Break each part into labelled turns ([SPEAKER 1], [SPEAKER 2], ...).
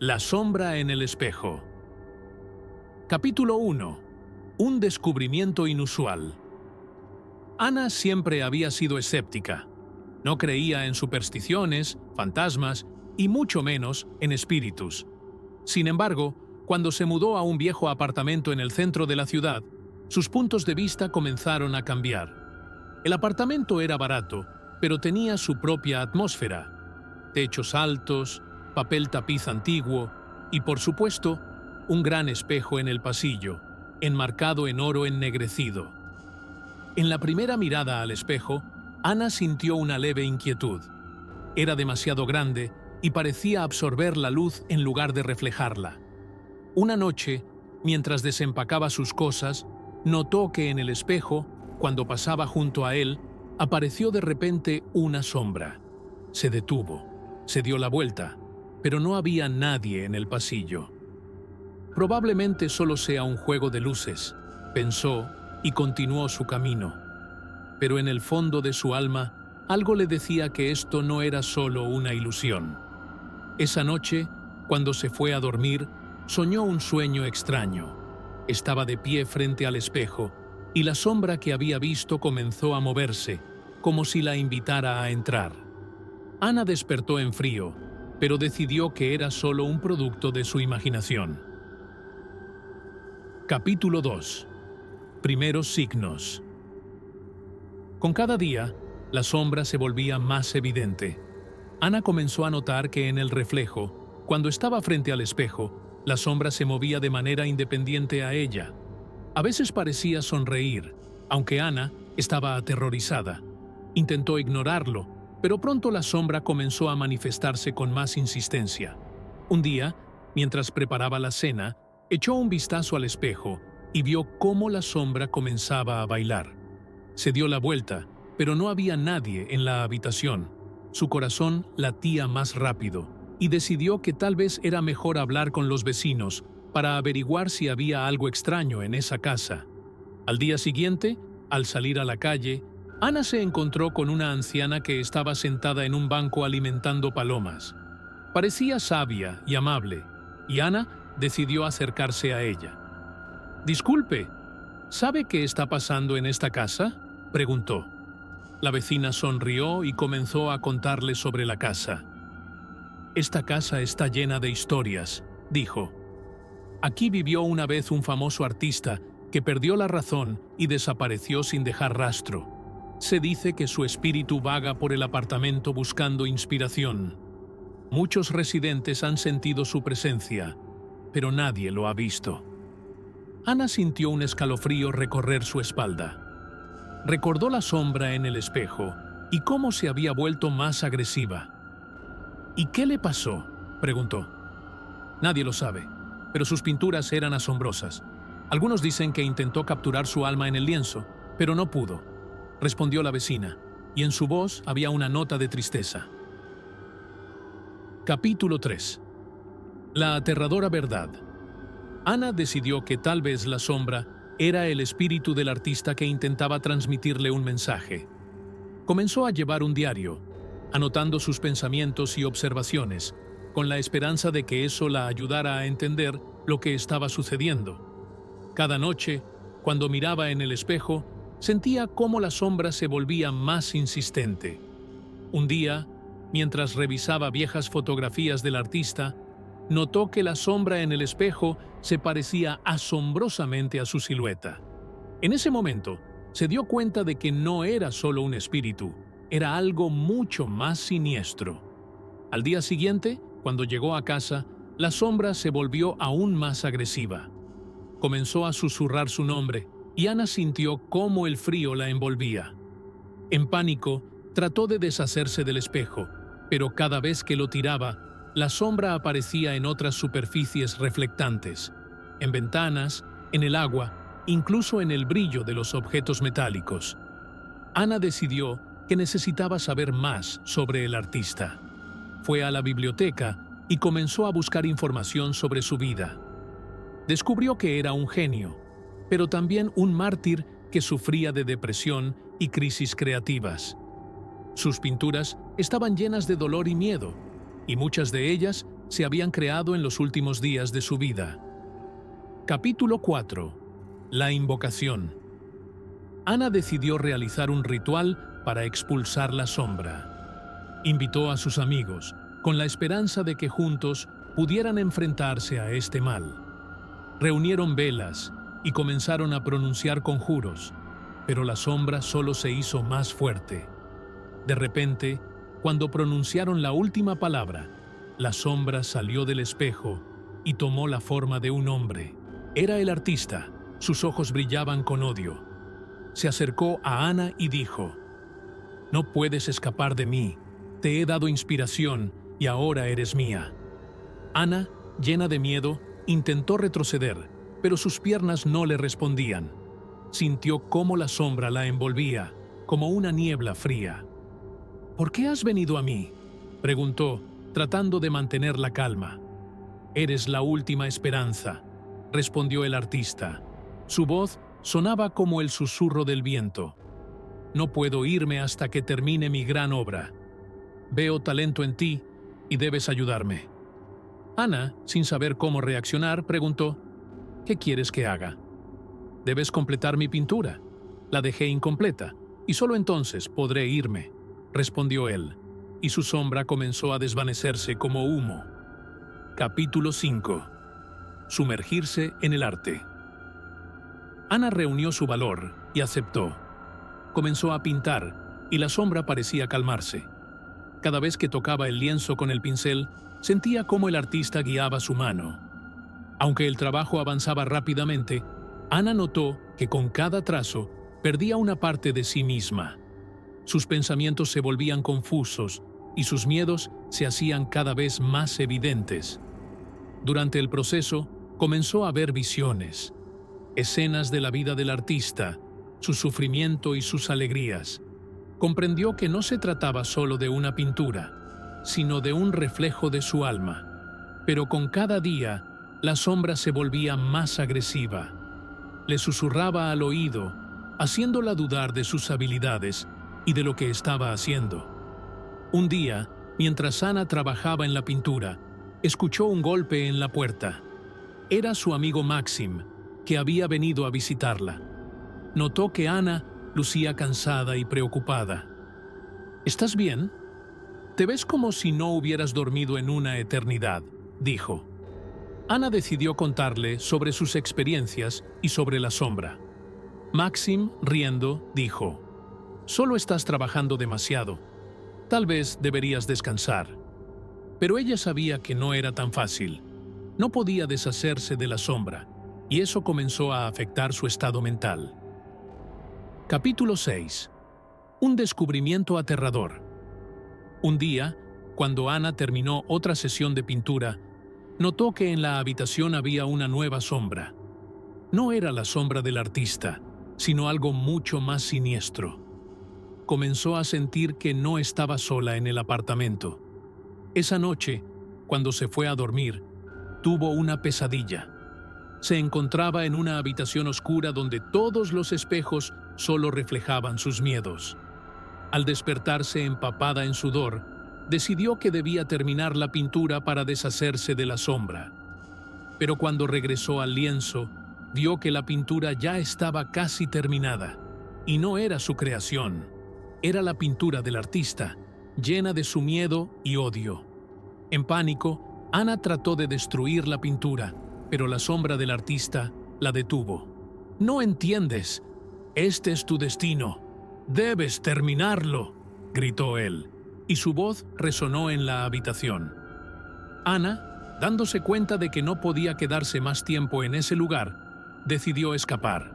[SPEAKER 1] La sombra en el espejo. Capítulo 1. Un descubrimiento inusual. Ana siempre había sido escéptica. No creía en supersticiones, fantasmas y mucho menos en espíritus. Sin embargo, cuando se mudó a un viejo apartamento en el centro de la ciudad, sus puntos de vista comenzaron a cambiar. El apartamento era barato, pero tenía su propia atmósfera. Techos altos, papel tapiz antiguo y, por supuesto, un gran espejo en el pasillo, enmarcado en oro ennegrecido. En la primera mirada al espejo, Ana sintió una leve inquietud. Era demasiado grande y parecía absorber la luz en lugar de reflejarla. Una noche, mientras desempacaba sus cosas, notó que en el espejo, cuando pasaba junto a él, apareció de repente una sombra. Se detuvo, se dio la vuelta, pero no había nadie en el pasillo. Probablemente solo sea un juego de luces, pensó y continuó su camino. Pero en el fondo de su alma, algo le decía que esto no era solo una ilusión. Esa noche, cuando se fue a dormir, soñó un sueño extraño. Estaba de pie frente al espejo y la sombra que había visto comenzó a moverse, como si la invitara a entrar. Ana despertó en frío, pero decidió que era solo un producto de su imaginación. Capítulo 2. Primeros signos. Con cada día, la sombra se volvía más evidente. Ana comenzó a notar que en el reflejo, cuando estaba frente al espejo, la sombra se movía de manera independiente a ella. A veces parecía sonreír, aunque Ana estaba aterrorizada. Intentó ignorarlo, pero pronto la sombra comenzó a manifestarse con más insistencia. Un día, mientras preparaba la cena, echó un vistazo al espejo y vio cómo la sombra comenzaba a bailar. Se dio la vuelta, pero no había nadie en la habitación. Su corazón latía más rápido y decidió que tal vez era mejor hablar con los vecinos para averiguar si había algo extraño en esa casa. Al día siguiente, al salir a la calle, Ana se encontró con una anciana que estaba sentada en un banco alimentando palomas. Parecía sabia y amable, y Ana decidió acercarse a ella. «Disculpe, ¿sabe qué está pasando en esta casa?», preguntó. La vecina sonrió y comenzó a contarle sobre la casa. «Esta casa está llena de historias», dijo. «Aquí vivió una vez un famoso artista que perdió la razón y desapareció sin dejar rastro. Se dice que su espíritu vaga por el apartamento buscando inspiración. Muchos residentes han sentido su presencia, pero nadie lo ha visto». Ana sintió un escalofrío recorrer su espalda. Recordó la sombra en el espejo y cómo se había vuelto más agresiva. «¿Y qué le pasó?», preguntó. «Nadie lo sabe, pero sus pinturas eran asombrosas. Algunos dicen que intentó capturar su alma en el lienzo, pero no pudo», respondió la vecina, y en su voz había una nota de tristeza. Capítulo 3. La aterradora verdad. Ana decidió que tal vez la sombra era el espíritu del artista que intentaba transmitirle un mensaje. Comenzó a llevar un diario, anotando sus pensamientos y observaciones, con la esperanza de que eso la ayudara a entender lo que estaba sucediendo. Cada noche, cuando miraba en el espejo, sentía cómo la sombra se volvía más insistente. Un día, mientras revisaba viejas fotografías del artista, notó que la sombra en el espejo se parecía asombrosamente a su silueta. En ese momento, se dio cuenta de que no era solo un espíritu, era algo mucho más siniestro. Al día siguiente, cuando llegó a casa, la sombra se volvió aún más agresiva. Comenzó a susurrar su nombre, y Ana sintió cómo el frío la envolvía. En pánico, trató de deshacerse del espejo, pero cada vez que lo tiraba, la sombra aparecía en otras superficies reflectantes, en ventanas, en el agua, incluso en el brillo de los objetos metálicos. Ana decidió que necesitaba saber más sobre el artista. Fue a la biblioteca y comenzó a buscar información sobre su vida. Descubrió que era un genio, pero también un mártir que sufría de depresión y crisis creativas. Sus pinturas estaban llenas de dolor y miedo, y muchas de ellas se habían creado en los últimos días de su vida. Capítulo 4. La invocación. Ana decidió realizar un ritual para expulsar la sombra. Invitó a sus amigos, con la esperanza de que juntos pudieran enfrentarse a este mal. Reunieron velas y comenzaron a pronunciar conjuros, pero la sombra solo se hizo más fuerte. De repente, cuando pronunciaron la última palabra, la sombra salió del espejo y tomó la forma de un hombre. Era el artista, sus ojos brillaban con odio. Se acercó a Ana y dijo: «No puedes escapar de mí, te he dado inspiración y ahora eres mía». Ana, llena de miedo, intentó retroceder, pero sus piernas no le respondían. Sintió cómo la sombra la envolvía, como una niebla fría. «¿Por qué has venido a mí?», preguntó, tratando de mantener la calma. «Eres la última esperanza», respondió el artista. Su voz sonaba como el susurro del viento. «No puedo irme hasta que termine mi gran obra. Veo talento en ti y debes ayudarme». Ana, sin saber cómo reaccionar, preguntó: «¿Qué quieres que haga?». «Debes completar mi pintura. La dejé incompleta, y solo entonces podré irme», respondió él, y su sombra comenzó a desvanecerse como humo. Capítulo 5. Sumergirse en el arte. Ana reunió su valor y aceptó. Comenzó a pintar, y la sombra parecía calmarse. Cada vez que tocaba el lienzo con el pincel, sentía cómo el artista guiaba su mano. Aunque el trabajo avanzaba rápidamente, Ana notó que con cada trazo perdía una parte de sí misma. Sus pensamientos se volvían confusos y sus miedos se hacían cada vez más evidentes. Durante el proceso, comenzó a ver visiones, escenas de la vida del artista, su sufrimiento y sus alegrías. Comprendió que no se trataba solo de una pintura, sino de un reflejo de su alma. Pero con cada día, la sombra se volvía más agresiva. Le susurraba al oído, haciéndola dudar de sus habilidades y de lo que estaba haciendo. Un día, mientras Ana trabajaba en la pintura, escuchó un golpe en la puerta. Era su amigo Maxim, que había venido a visitarla. Notó que Ana lucía cansada y preocupada. «¿Estás bien? Te ves como si no hubieras dormido en una eternidad», dijo. Ana decidió contarle sobre sus experiencias y sobre la sombra. Maxim, riendo, dijo: «Solo estás trabajando demasiado. Tal vez deberías descansar». Pero ella sabía que no era tan fácil. No podía deshacerse de la sombra, y eso comenzó a afectar su estado mental. Capítulo 6. Un descubrimiento aterrador. Un día, cuando Ana terminó otra sesión de pintura, notó que en la habitación había una nueva sombra. No era la sombra del artista, sino algo mucho más siniestro. Comenzó a sentir que no estaba sola en el apartamento. Esa noche, cuando se fue a dormir, tuvo una pesadilla. Se encontraba en una habitación oscura donde todos los espejos solo reflejaban sus miedos. Al despertarse empapada en sudor, decidió que debía terminar la pintura para deshacerse de la sombra. Pero cuando regresó al lienzo, vio que la pintura ya estaba casi terminada, y no era su creación. Era la pintura del artista, llena de su miedo y odio. En pánico, Ana trató de destruir la pintura, pero la sombra del artista la detuvo. «No entiendes. Este es tu destino. Debes terminarlo», gritó él, y su voz resonó en la habitación. Ana, dándose cuenta de que no podía quedarse más tiempo en ese lugar, decidió escapar.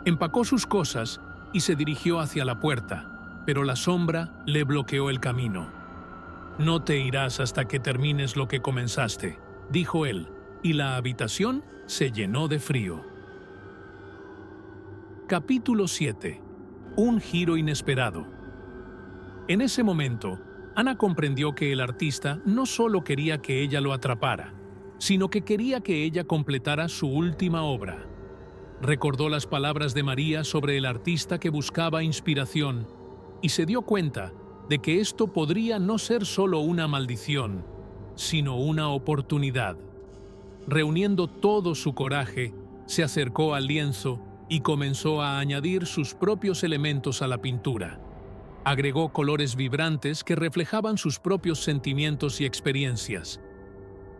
[SPEAKER 1] Empacó sus cosas y se dirigió hacia la puerta, pero la sombra le bloqueó el camino. «No te irás hasta que termines lo que comenzaste», dijo él, y la habitación se llenó de frío. Capítulo 7. Un giro inesperado. En ese momento, Ana comprendió que el artista no solo quería que ella lo atrapara, sino que quería que ella completara su última obra. Recordó las palabras de María sobre el artista que buscaba inspiración y se dio cuenta de que esto podría no ser solo una maldición, sino una oportunidad. Reuniendo todo su coraje, se acercó al lienzo y comenzó a añadir sus propios elementos a la pintura. Agregó colores vibrantes que reflejaban sus propios sentimientos y experiencias.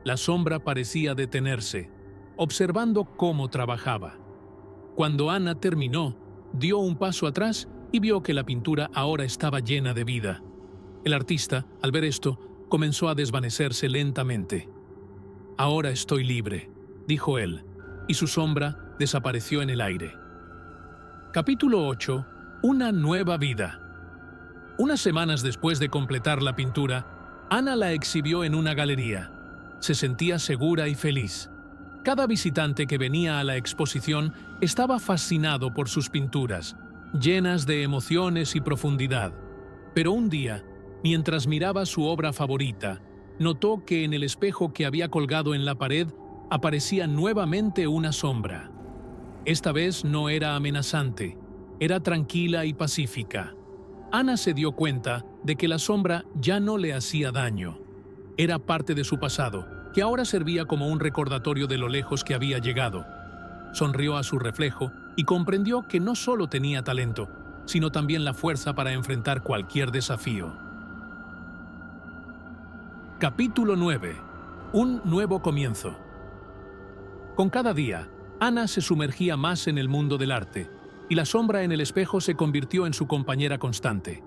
[SPEAKER 1] La sombra parecía detenerse, observando cómo trabajaba. Cuando Ana terminó, dio un paso atrás y vio que la pintura ahora estaba llena de vida. El artista, al ver esto, comenzó a desvanecerse lentamente. «Ahora estoy libre», dijo él, y su sombra desapareció en el aire. Capítulo 8. Una nueva vida. Unas semanas después de completar la pintura, Ana la exhibió en una galería. Se sentía segura y feliz. Cada visitante que venía a la exposición estaba fascinado por sus pinturas, llenas de emociones y profundidad. Pero un día, mientras miraba su obra favorita, notó que en el espejo que había colgado en la pared aparecía nuevamente una sombra. Esta vez no era amenazante, era tranquila y pacífica. Ana se dio cuenta de que la sombra ya no le hacía daño. Era parte de su pasado, que ahora servía como un recordatorio de lo lejos que había llegado. Sonrió a su reflejo y comprendió que no solo tenía talento, sino también la fuerza para enfrentar cualquier desafío. Capítulo 9. Un nuevo comienzo. Con cada día, Ana se sumergía más en el mundo del arte, y la sombra en el espejo se convirtió en su compañera constante.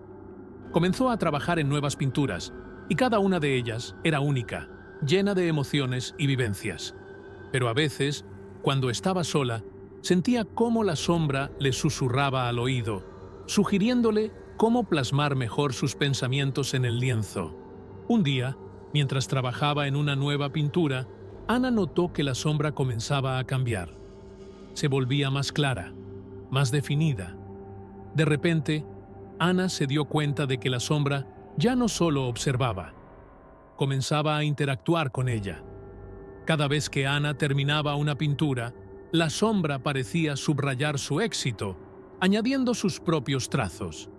[SPEAKER 1] Comenzó a trabajar en nuevas pinturas, y cada una de ellas era única, llena de emociones y vivencias. Pero a veces, cuando estaba sola, sentía cómo la sombra le susurraba al oído, sugiriéndole cómo plasmar mejor sus pensamientos en el lienzo. Un día, mientras trabajaba en una nueva pintura, Ana notó que la sombra comenzaba a cambiar. Se volvía más clara, más definida. De repente, Ana se dio cuenta de que la sombra ya no solo observaba, comenzaba a interactuar con ella. Cada vez que Ana terminaba una pintura, la sombra parecía subrayar su éxito, añadiendo sus propios trazos.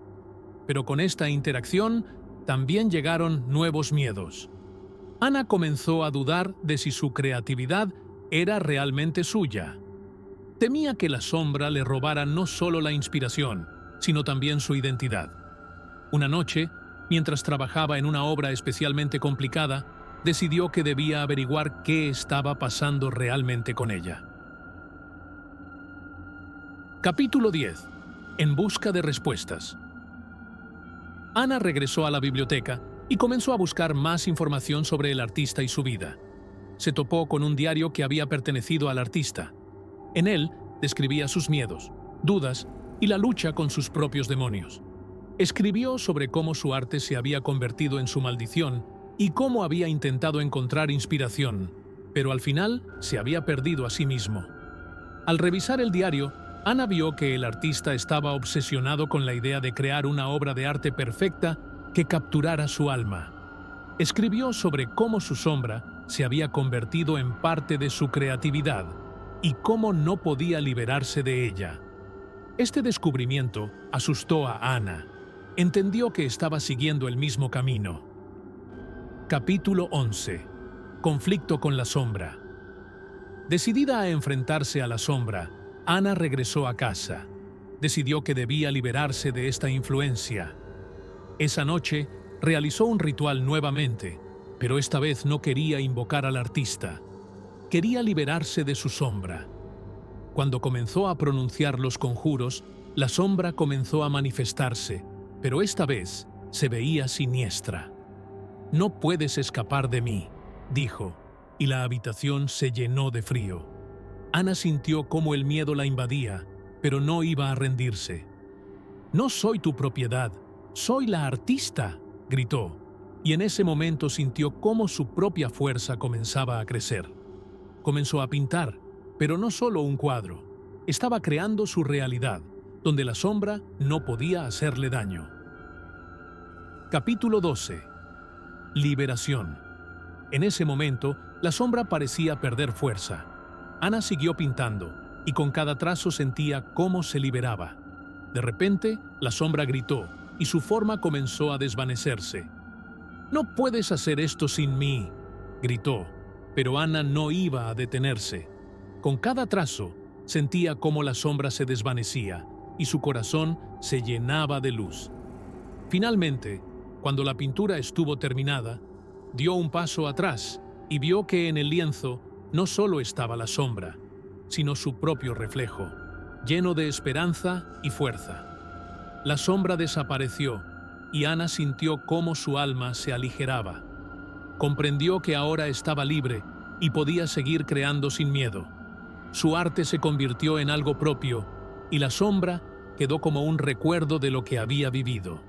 [SPEAKER 1] Pero con esta interacción también llegaron nuevos miedos. Ana comenzó a dudar de si su creatividad era realmente suya. Temía que la sombra le robara no solo la inspiración, sino también su identidad. Una noche, mientras trabajaba en una obra especialmente complicada, decidió que debía averiguar qué estaba pasando realmente con ella. Capítulo 10. En busca de respuestas. Ana regresó a la biblioteca y comenzó a buscar más información sobre el artista y su vida. Se topó con un diario que había pertenecido al artista. En él describía sus miedos, dudas y la lucha con sus propios demonios. Escribió sobre cómo su arte se había convertido en su maldición y cómo había intentado encontrar inspiración, pero al final se había perdido a sí mismo. Al revisar el diario, Ana vio que el artista estaba obsesionado con la idea de crear una obra de arte perfecta que capturara su alma. Escribió sobre cómo su sombra se había convertido en parte de su creatividad y cómo no podía liberarse de ella. Este descubrimiento asustó a Ana. Entendió que estaba siguiendo el mismo camino. Capítulo 11. Conflicto con la sombra. Decidida a enfrentarse a la sombra, Ana regresó a casa. Decidió que debía liberarse de esta influencia. Esa noche, realizó un ritual nuevamente, pero esta vez no quería invocar al artista. Quería liberarse de su sombra. Cuando comenzó a pronunciar los conjuros, la sombra comenzó a manifestarse, pero esta vez se veía siniestra. «No puedes escapar de mí», dijo, y la habitación se llenó de frío. Ana sintió cómo el miedo la invadía, pero no iba a rendirse. «No soy tu propiedad, soy la artista», gritó, y en ese momento sintió cómo su propia fuerza comenzaba a crecer. Comenzó a pintar, pero no solo un cuadro. Estaba creando su realidad, donde la sombra no podía hacerle daño. Capítulo 12. Liberación. En ese momento, la sombra parecía perder fuerza. Ana siguió pintando, y con cada trazo sentía cómo se liberaba. De repente, la sombra gritó, y su forma comenzó a desvanecerse. «No puedes hacer esto sin mí», gritó, pero Ana no iba a detenerse. Con cada trazo, sentía cómo la sombra se desvanecía y su corazón se llenaba de luz. Finalmente, cuando la pintura estuvo terminada, dio un paso atrás y vio que en el lienzo no solo estaba la sombra, sino su propio reflejo, lleno de esperanza y fuerza. La sombra desapareció y Ana sintió cómo su alma se aligeraba. Comprendió que ahora estaba libre y podía seguir creando sin miedo. Su arte se convirtió en algo propio y la sombra quedó como un recuerdo de lo que había vivido.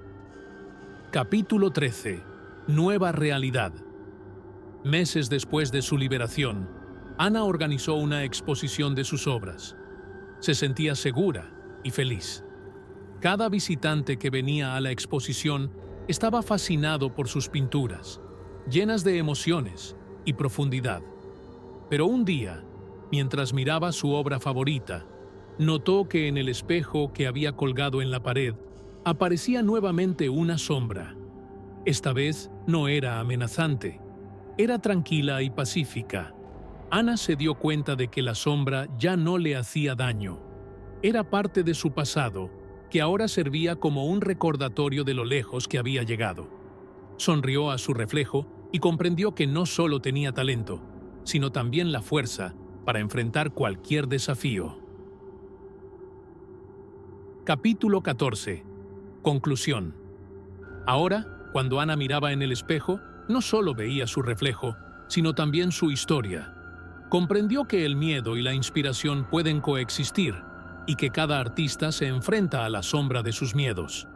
[SPEAKER 1] Capítulo 13. Nueva realidad. Meses después de su liberación, Ana organizó una exposición de sus obras. Se sentía segura y feliz. Cada visitante que venía a la exposición estaba fascinado por sus pinturas, llenas de emociones y profundidad. Pero un día, mientras miraba su obra favorita, notó que en el espejo que había colgado en la pared aparecía nuevamente una sombra. Esta vez no era amenazante, era tranquila y pacífica. Ana se dio cuenta de que la sombra ya no le hacía daño. Era parte de su pasado, que ahora servía como un recordatorio de lo lejos que había llegado. Sonrió a su reflejo y comprendió que no solo tenía talento, sino también la fuerza para enfrentar cualquier desafío. Capítulo 14. Conclusión. Ahora, cuando Ana miraba en el espejo, no solo veía su reflejo, sino también su historia. Comprendió que el miedo y la inspiración pueden coexistir y que cada artista se enfrenta a la sombra de sus miedos.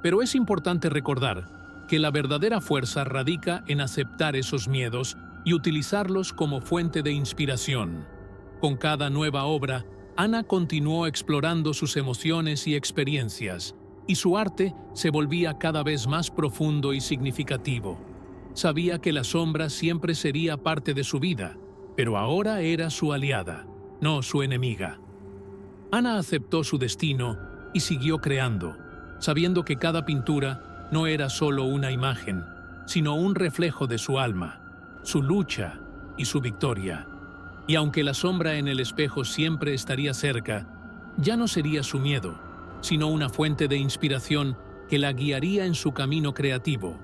[SPEAKER 1] Pero es importante recordar que la verdadera fuerza radica en aceptar esos miedos y utilizarlos como fuente de inspiración. Con cada nueva obra, Ana continuó explorando sus emociones y experiencias, y su arte se volvía cada vez más profundo y significativo. Sabía que la sombra siempre sería parte de su vida, pero ahora era su aliada, no su enemiga. Ana aceptó su destino y siguió creando, sabiendo que cada pintura no era solo una imagen, sino un reflejo de su alma, su lucha y su victoria. Y aunque la sombra en el espejo siempre estaría cerca, ya no sería su miedo, sino una fuente de inspiración que la guiaría en su camino creativo.